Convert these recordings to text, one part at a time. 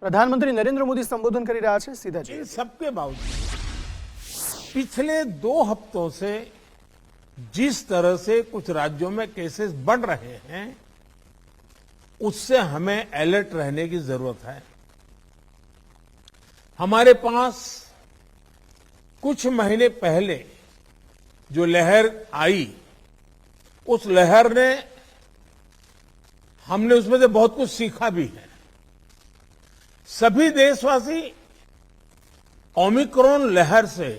प्रधानमंत्री नरेंद्र मोदी संबोधन કરી રહ્યા છે સીધા इन सबके बावजूद पिछले 2 हफ्तों से जिस तरह से कुछ राज्यों में केसेस बढ़ रहे हैं उससे हमें अलर्ट रहने की जरूरत है। हमारे पास कुछ महीने पहले जो लहर आई उस लहर ने हमने उसमें से बहुत कुछ सीखा भी है। सभी देशवासी ओमिक्रॉन लहर से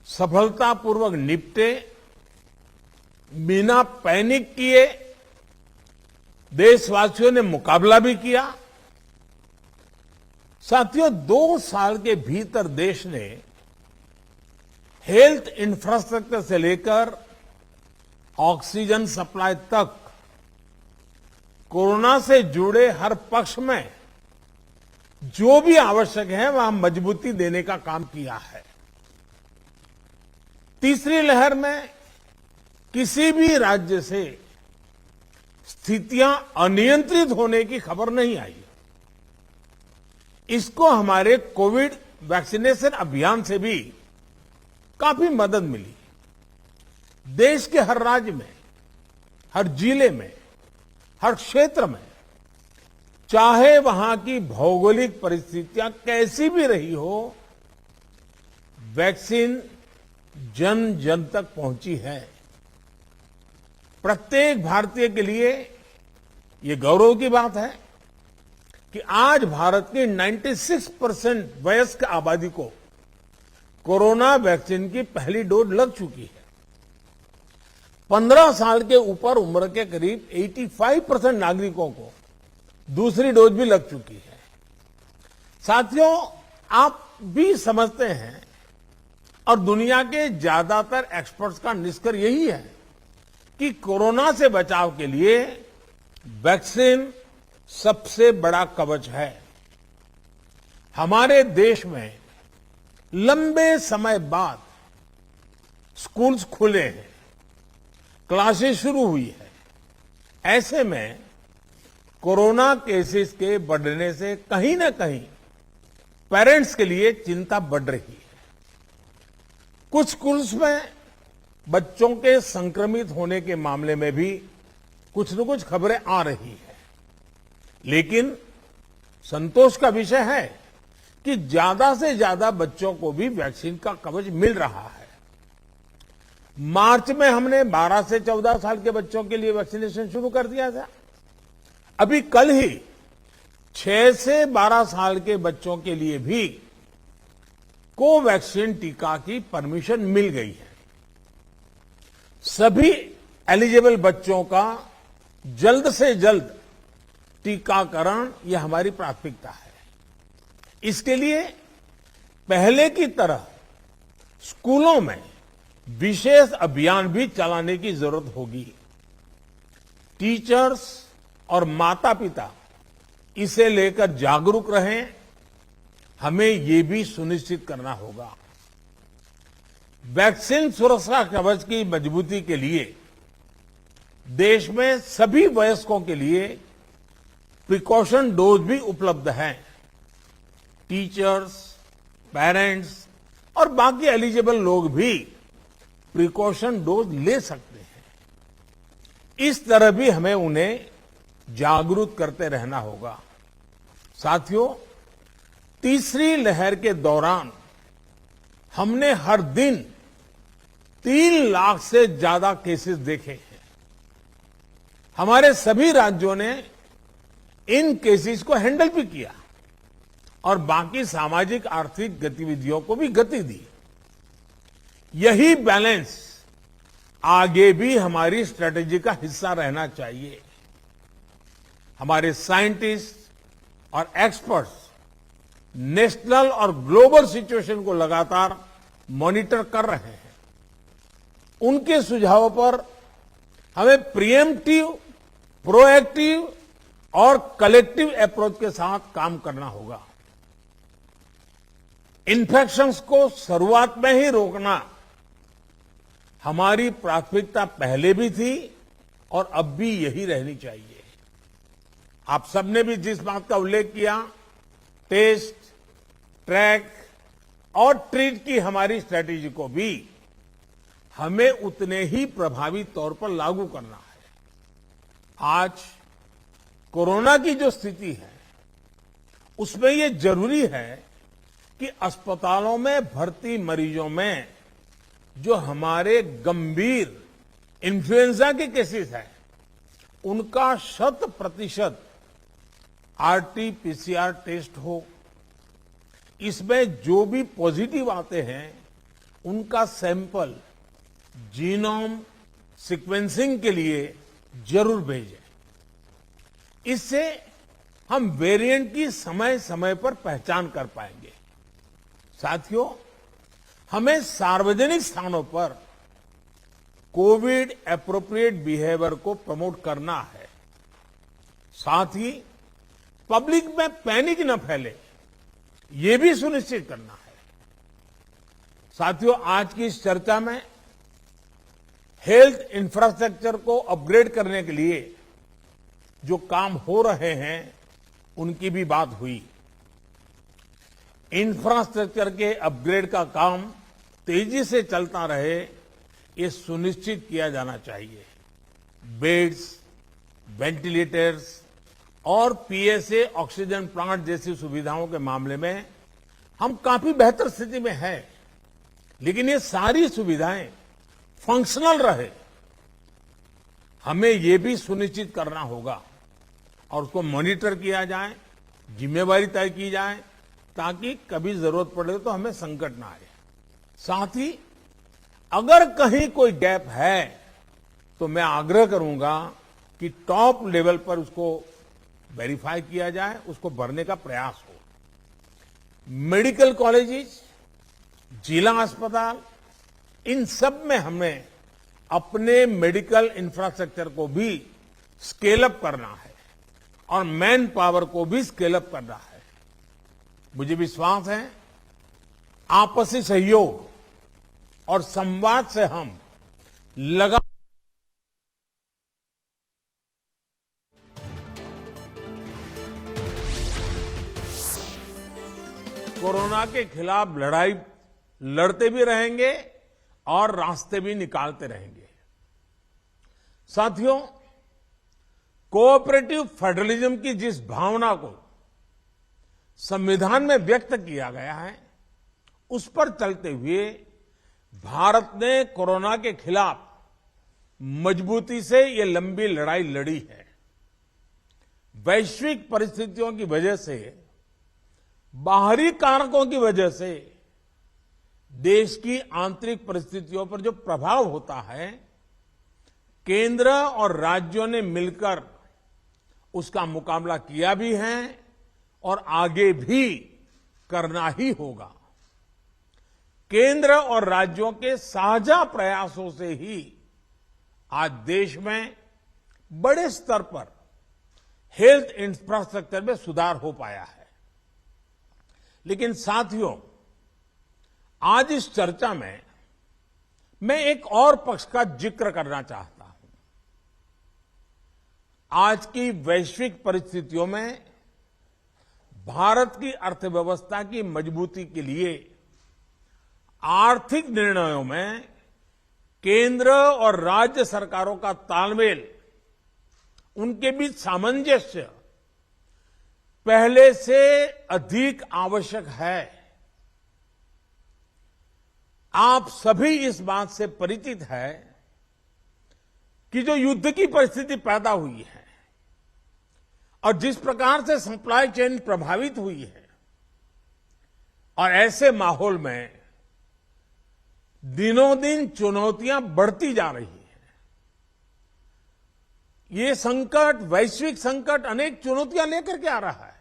सफलतापूर्वक निपटे, बिना पैनिक किए देशवासियों ने मुकाबला भी किया। साथियों, 2 साल के भीतर देश ने हेल्थ इंफ्रास्ट्रक्चर से लेकर ऑक्सीजन सप्लाई तक कोरोना से जुड़े हर पक्ष में जो भी आवश्यक है वहां मजबूती देने का काम किया है। तीसरी लहर में किसी भी राज्य से स्थितियां अनियंत्रित होने की खबर नहीं आई। इसको हमारे कोविड वैक्सीनेशन अभियान से भी काफी मदद मिली। देश के हर राज्य में, हर जिले में, हर क्षेत्र में, चाहे वहां की भौगोलिक परिस्थितियां कैसी भी रही हो, वैक्सीन जन जन तक पहुंची है। प्रत्येक भारतीय के लिए ये गौरव की बात है कि आज भारत की 96% वयस्क आबादी को कोरोना वैक्सीन की पहली डोज लग चुकी है। 15 साल के ऊपर उम्र के करीब 85% नागरिकों को दूसरी डोज भी लग चुकी है। साथियों, आप भी समझते हैं और दुनिया के ज्यादातर एक्सपर्ट्स का निष्कर्ष यही है कि कोरोना से बचाव के लिए वैक्सीन सबसे बड़ा कवच है। हमारे देश में लंबे समय बाद स्कूल्स खुले हैं, क्लासेस शुरू हुई है। ऐसे में कोरोना केसेस के बढ़ने से कहीं ना कहीं पेरेंट्स के लिए चिंता बढ़ रही है। कुछ स्कूल्स में बच्चों के संक्रमित होने के मामले में भी कुछ न कुछ खबरें आ रही है, लेकिन संतोष का विषय है कि ज्यादा से ज्यादा बच्चों को भी वैक्सीन का कवच मिल रहा है। मार्च में हमने 12 से 14 साल के बच्चों के लिए वैक्सीनेशन शुरू कर दिया था। अभी कल ही 6 से 12 साल के बच्चों के लिए भी कोवैक्सीन टीका की परमिशन मिल गई है। सभी एलिजिबल बच्चों का जल्द से जल्द टीकाकरण यह हमारी प्राथमिकता है। इसके लिए पहले की तरह स्कूलों में विशेष अभियान भी चलाने की जरूरत होगी। टीचर्स और माता पिता इसे लेकर जागरूक रहें, हमें ये भी सुनिश्चित करना होगा। वैक्सीन सुरक्षा कवच की मजबूती के लिए देश में सभी वयस्कों के लिए प्रिकॉशन डोज भी उपलब्ध हैं। टीचर्स, पेरेंट्स और बाकी एलिजिबल लोग भी प्रिकॉशन डोज ले सकते हैं। इस तरह भी हमें उन्हें जागरूक करते रहना होगा। साथियों, तीसरी लहर के दौरान हमने हर दिन 3 लाख से ज्यादा केसेस देखे हैं। हमारे सभी राज्यों ने इन केसेस को हैंडल भी किया और बाकी सामाजिक आर्थिक गतिविधियों को भी गति दी। यही बैलेंस आगे भी हमारी स्ट्रेटेजी का हिस्सा रहना चाहिए। हमारे साइंटिस्ट और एक्सपर्ट्स नेशनल और ग्लोबल सिचुएशन को लगातार मॉनिटर कर रहे हैं। उनके सुझावों पर हमें प्रिएम्प्टिव, प्रोएक्टिव और कलेक्टिव अप्रोच के साथ काम करना होगा। इन्फेक्शंस को शुरुआत में ही रोकना हमारी प्राथमिकता पहले भी थी और अब भी यही रहनी चाहिए। आप सबने भी जिस बात का उल्लेख किया टेस्ट, ट्रैक और ट्रीट की हमारी स्ट्रेटेजी को भी हमें उतने ही प्रभावी तौर पर लागू करना है। आज कोरोना की जो स्थिति है उसमें ये जरूरी है कि अस्पतालों में भर्ती मरीजों में जो हमारे गंभीर इन्फ्लुएंजा के केसेस हैं उनका 100% आरटी-पीसीआर टेस्ट हो। इसमें जो भी पॉजिटिव आते हैं उनका सैंपल जीनोम सीक्वेंसिंग के लिए जरूर भेजें। इससे हम वेरिएंट की समय समय पर पहचान कर पाएंगे। साथियों, हमें सार्वजनिक स्थानों पर कोविड एप्रोप्रिएट बिहेवियर को प्रमोट करना है। साथ ही पब्लिक में पैनिक न फैले, ये भी सुनिश्चित करना है। साथियों, आज की इस चर्चा में हेल्थ इंफ्रास्ट्रक्चर को अपग्रेड करने के लिए जो काम हो रहे हैं उनकी भी बात हुई। इंफ्रास्ट्रक्चर के अपग्रेड का काम तेजी से चलता रहे, ये सुनिश्चित किया जाना चाहिए। बेड्स, वेंटिलेटर्स और पीएसए ऑक्सीजन प्लांट जैसी सुविधाओं के मामले में हम काफी बेहतर स्थिति में हैं, लेकिन ये सारी सुविधाएं फंक्शनल रहे, हमें ये भी सुनिश्चित करना होगा और उसको मॉनिटर किया जाए, जिम्मेवारी तय की जाए, ताकि कभी जरूरत पड़े तो हमें संकट ना आए। साथ ही अगर कहीं कोई गैप है तो मैं आग्रह करूंगा कि टॉप लेवल पर उसको वेरीफाई किया जाए, उसको भरने का प्रयास हो। मेडिकल कॉलेजेस, जिला अस्पताल, इन सब में हमें अपने मेडिकल इंफ्रास्ट्रक्चर को भी स्केल अप करना है और मैन पावर को भी स्केल अप करना है। मुझे विश्वास है आपसी सहयोग और संवाद से हम लगा कोरोना के खिलाफ लड़ाई लड़ते भी रहेंगे और रास्ते भी निकालते रहेंगे। साथियों, कोऑपरेटिव फेडरलिज्म की जिस भावना को संविधान में व्यक्त किया गया है, उस पर चलते हुए भारत ने कोरोना के खिलाफ मजबूती से ये लंबी लड़ाई लड़ी है। वैश्विक परिस्थितियों की वजह से, बाहरी कारकों की वजह से देश की आंतरिक परिस्थितियों पर जो प्रभाव होता है, केंद्र और राज्यों ने मिलकर उसका मुकाबला किया भी है और आगे भी करना ही होगा। केंद्र और राज्यों के साझा प्रयासों से ही आज देश में बड़े स्तर पर हेल्थ इंफ्रास्ट्रक्चर में सुधार हो पाया है। लेकिन साथियों, आज इस चर्चा में मैं एक और पक्ष का जिक्र करना चाहता हूं। आज की वैश्विक परिस्थितियों में भारत की अर्थव्यवस्था की मजबूती के लिए आर्थिक निर्णयों में केंद्र और राज्य सरकारों का तालमेल, उनके बीच सामंजस्य पहले से अधिक आवश्यक है। आप सभी इस बात से परिचित है कि जो युद्ध की परिस्थिति पैदा हुई है और जिस प्रकार से सप्लाई चेन प्रभावित हुई है, और ऐसे माहौल में दिनों दिन चुनौतियां बढ़ती जा रही हैं। ये संकट, वैश्विक संकट, अनेक चुनौतियां लेकर के आ रहा है।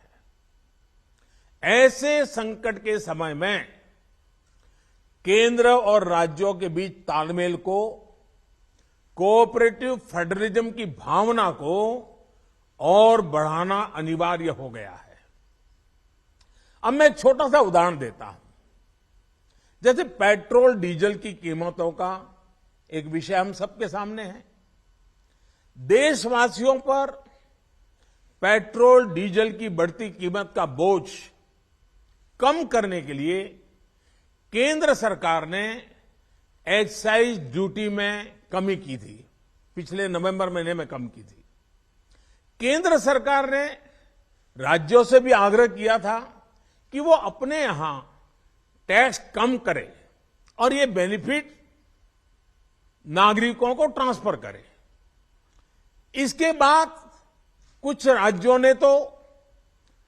ऐसे संकट के समय में केंद्र और राज्यों के बीच तालमेल को, कोऑपरेटिव फेडरलिज्म की भावना को और बढ़ाना अनिवार्य हो गया है। अब मैं एक छोटा सा उदाहरण देता हूं। जैसे पेट्रोल डीजल की कीमतों का एक विषय हम सबके सामने है। देशवासियों पर पेट्रोल डीजल की बढ़ती कीमत का बोझ कम करने के लिए केंद्र सरकार ने एक्साइज ड्यूटी में कमी की थी। पिछले नवंबर महीने में कम की थी। केंद्र सरकार ने राज्यों से भी आग्रह किया था कि वो अपने यहां टैक्स कम करे और ये बेनिफिट नागरिकों को ट्रांसफर करे। इसके बाद कुछ राज्यों ने तो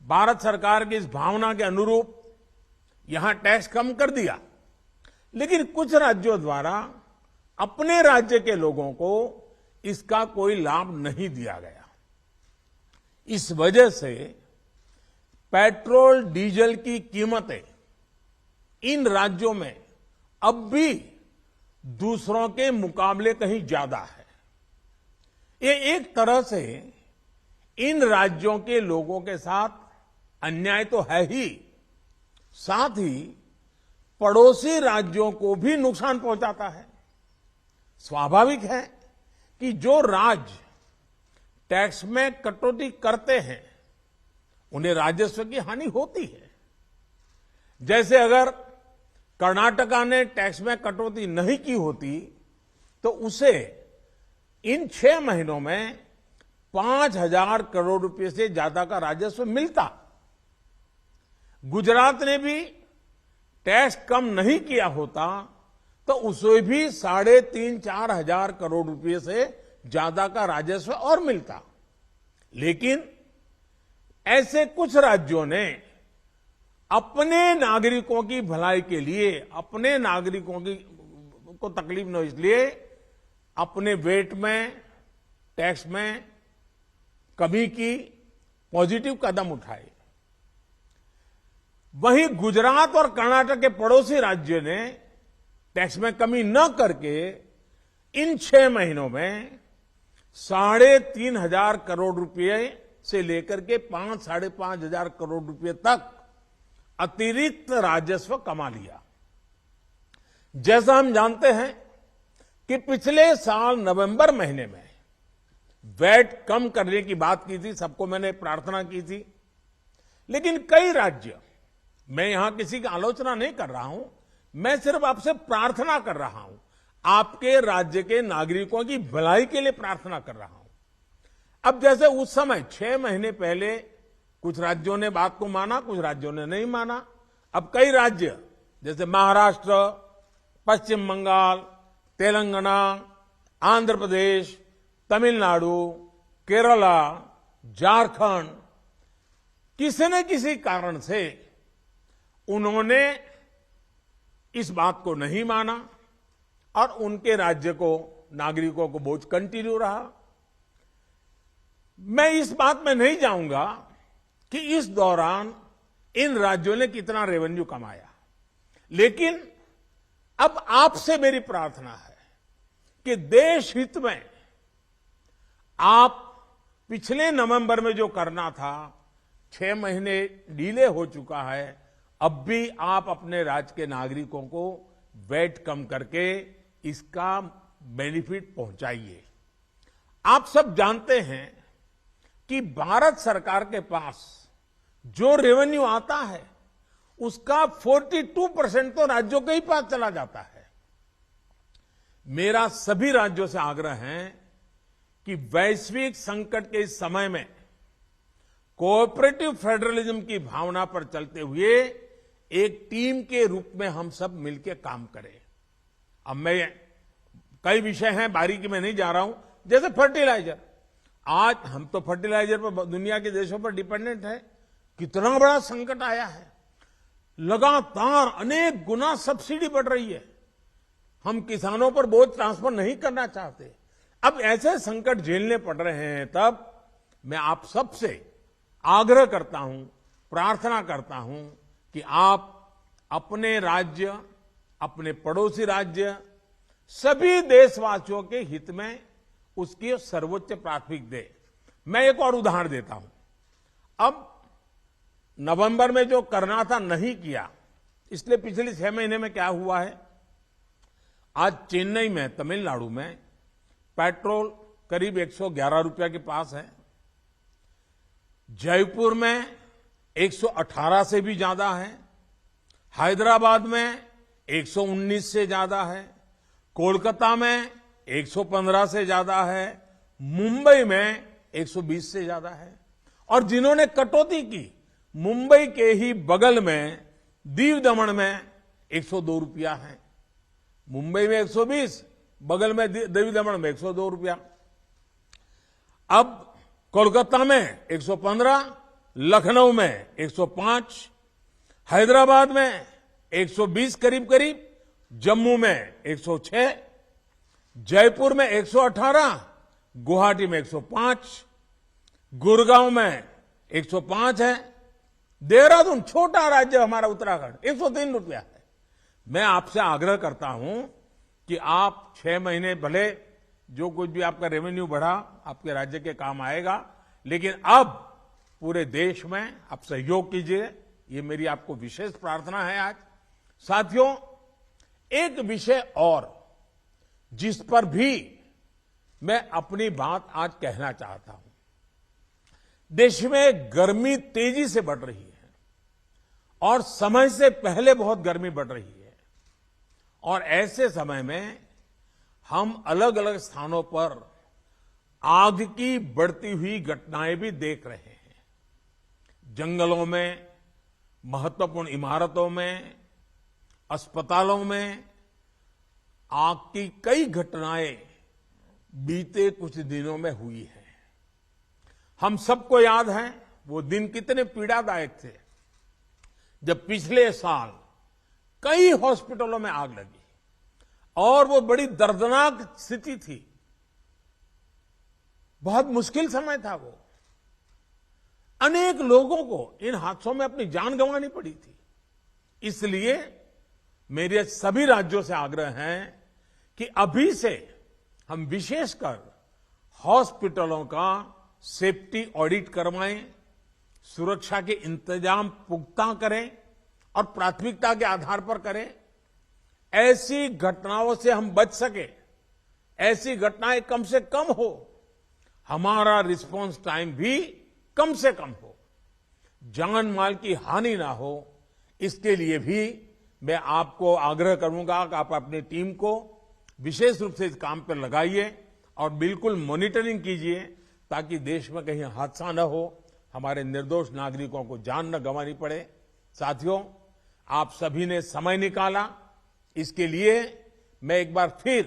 भारत सरकार की इस भावना के अनुरूप यहां टैक्स कम कर दिया, लेकिन कुछ राज्यों द्वारा अपने राज्य के लोगों को इसका कोई लाभ नहीं दिया गया। इस वजह से पेट्रोल डीजल की कीमतें इन राज्यों में अब भी दूसरों के मुकाबले कहीं ज्यादा है। ये एक तरह से इन राज्यों के लोगों के साथ अन्याय तो है ही, साथ ही पड़ोसी राज्यों को भी नुकसान पहुंचाता है। स्वाभाविक है कि जो राज्य टैक्स में कटौती करते हैं उन्हें राजस्व की हानि होती है। जैसे अगर कर्नाटका ने टैक्स में कटौती नहीं की होती तो उसे इन 6 महीनों में 5,000 करोड़ रुपए से ज्यादा का राजस्व मिलता। गुजरात ने भी टैक्स कम नहीं किया होता तो उसे भी 3,500-4 हजार करोड़ रुपए से ज्यादा का राजस्व और मिलता। लेकिन ऐसे कुछ राज्यों ने अपने नागरिकों की भलाई के लिए, अपने नागरिकों को तकलीफ न हो इसलिए अपने वेट में, टैक्स में कमी की पॉजिटिव कदम उठाए। वहीं गुजरात और कर्नाटक के पड़ोसी राज्य ने टैक्स में कमी न करके इन 6 महीनों में 3,500 करोड़ रुपए से लेकर के 5-5.5 हजार करोड़ रुपए तक अतिरिक्त राजस्व कमा लिया। जैसा हम जानते हैं कि पिछले साल नवंबर महीने में वैट कम करने की बात की थी, सबको मैंने प्रार्थना की थी, लेकिन कई राज्य, मैं यहां किसी की आलोचना नहीं कर रहा हूं, मैं सिर्फ आपसे प्रार्थना कर रहा हूं, आपके राज्य के नागरिकों की भलाई के लिए प्रार्थना कर रहा हूं। अब जैसे उस समय 6 महीने पहले कुछ राज्यों ने बात को माना, कुछ राज्यों ने नहीं माना। अब कई राज्य जैसे महाराष्ट्र, पश्चिम बंगाल, तेलंगाना, आंध्र प्रदेश, तमिलनाडु, केरला, झारखंड, किसी न किसी कारण से उन्होंने इस बात को नहीं माना और उनके राज्य को, नागरिकों को बोझ कंटिन्यू रहा। मैं इस बात में नहीं जाऊंगा कि इस दौरान इन राज्यों ने कितना रेवेन्यू कमाया, लेकिन अब आपसे मेरी प्रार्थना है कि देश हित में आप पिछले नवंबर में जो करना था, 6 महीने डिले हो चुका है, अब भी आप अपने राज्य के नागरिकों को वैट कम करके इसका बेनिफिट पहुंचाइए। आप सब जानते हैं कि भारत सरकार के पास जो रेवेन्यू आता है उसका 42% तो राज्यों के ही पास चला जाता है। मेरा सभी राज्यों से आग्रह है कि वैश्विक संकट के इस समय में कोऑपरेटिव फेडरलिज्म की भावना पर चलते हुए एक टीम के रूप में हम सब मिलकर काम करें। अब मैं कई विषय हैं, बारीकी में नहीं जा रहा हूं, जैसे फर्टिलाइजर। आज हम तो फर्टिलाइजर पर दुनिया के देशों पर डिपेंडेंट है। कितना बड़ा संकट आया है, लगातार अनेक गुना सब्सिडी बढ़ रही है। हम किसानों पर बोझ ट्रांसफर नहीं करना चाहते। अब ऐसे संकट झेलने पड़ रहे हैं, तब मैं आप सबसे आग्रह करता हूं, प्रार्थना करता हूं कि आप अपने राज्य, अपने पड़ोसी राज्य, सभी देशवासियों के हित में उसकी सर्वोच्च प्राथमिकता दे। मैं एक और उदाहरण देता हूं। अब नवंबर में जो करना था नहीं किया, इसलिए पिछले 6 महीने में क्या हुआ है, आज चेन्नई में, तमिलनाडु में पेट्रोल करीब 111 रुपया के पास है। जयपुर में 118 से भी ज्यादा है। हैदराबाद में 119 से ज्यादा है, कोलकाता में 115 से ज्यादा है, मुंबई में 120 से ज्यादा है। और जिन्होंने कटौती की, मुंबई के ही बगल में दीव दमन में 102 रुपया है। मुंबई में 120, बगल में दीव दमन में 102 रुपया। अब कोलकाता में 115, लखनऊ में 105, हैदराबाद में 120 करीब करीब, जम्मू में 106, जयपुर में 118, गुवाहाटी में 105, गुड़गांव में 105 है, देहरादून छोटा राज्य हमारा उत्तराखंड 103 रुपया है। मैं आपसे आग्रह करता हूं कि आप 6 महीने भले जो कुछ भी आपका रेवेन्यू बढ़ा आपके राज्य के काम आएगा, लेकिन अब पूरे देश में आप सहयोग कीजिए, ये मेरी आपको विशेष प्रार्थना है। आज साथियों, एक विषय और जिस पर भी मैं अपनी बात आज कहना चाहता हूं। देश में गर्मी तेजी से बढ़ रही है और समय से पहले बहुत गर्मी बढ़ रही है, और ऐसे समय में हम अलग अलग स्थानों पर आग की बढ़ती हुई घटनाएं भी देख रहे हैं। जंगलों में, महत्वपूर्ण इमारतों में, अस्पतालों में आग की कई घटनाएं बीते कुछ दिनों में हुई है। हम सबको याद है वो दिन कितने पीड़ादायक थे जब पिछले साल कई हॉस्पिटलों में आग लगी, और वो बड़ी दर्दनाक स्थिति थी। बहुत मुश्किल समय था वो। अनेक लोगों को इन हादसों में अपनी जान गंवानी पड़ी थी। इसलिए मेरे सभी राज्यों से आग्रह है कि अभी से हम विशेषकर हॉस्पिटलों का सेफ्टी ऑडिट करवाएं, सुरक्षा के इंतजाम पुख्ता करें और प्राथमिकता के आधार पर करें। ऐसी घटनाओं से हम बच सके, ऐसी घटनाएं कम से कम हो, हमारा रिस्पांस टाइम भी कम से कम हो, जान माल की हानि ना हो, इसके लिए भी मैं आपको आग्रह करूंगा कि आप अपनी टीम को विशेष रूप से इस काम पर लगाइए और बिल्कुल मॉनिटरिंग कीजिए, ताकि देश में कहीं हादसा न हो, हमारे निर्दोष नागरिकों को जान न गंवानी पड़े। साथियों, आप सभी ने समय निकाला, इसके लिए मैं एक बार फिर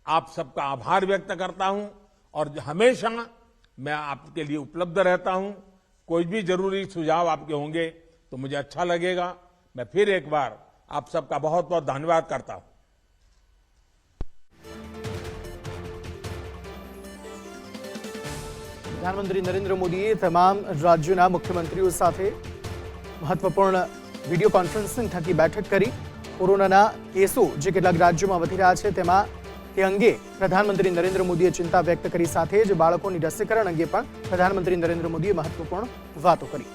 आप सबका आभार व्यक्त करता हूं, और हमेशा मैं आपके लिए उपलब्ध रहता हूं। कोई भी जरूरी सुझाव आपके होंगे तो मुझे अच्छा लगेगा। मैं फिर एक बार आप सबका बहुत बहुत धन्यवाद करता हूं। પ્રધાનમંત્રી નરેન્દ્ર મોદીએ તમામ રાજ્યોના મુખ્યમંત્રીઓ સાથે મહત્વપૂર્ણ વિડીયો કોન્ફરન્સિંગ થકી બેઠક કરી કોરોનાના કેસો જે કેટલાક રાજ્યોમાં વધી રહ્યા છે તેમાં તે અંગે પ્રધાનમંત્રી નરેન્દ્ર મોદીએ ચિંતા વ્યક્ત કરી, સાથે જ બાળકોની રસીકરણ અંગે પણ પ્રધાનમંત્રી નરેન્દ્ર મોદીએ મહત્વપૂર્ણ વાતો કરી।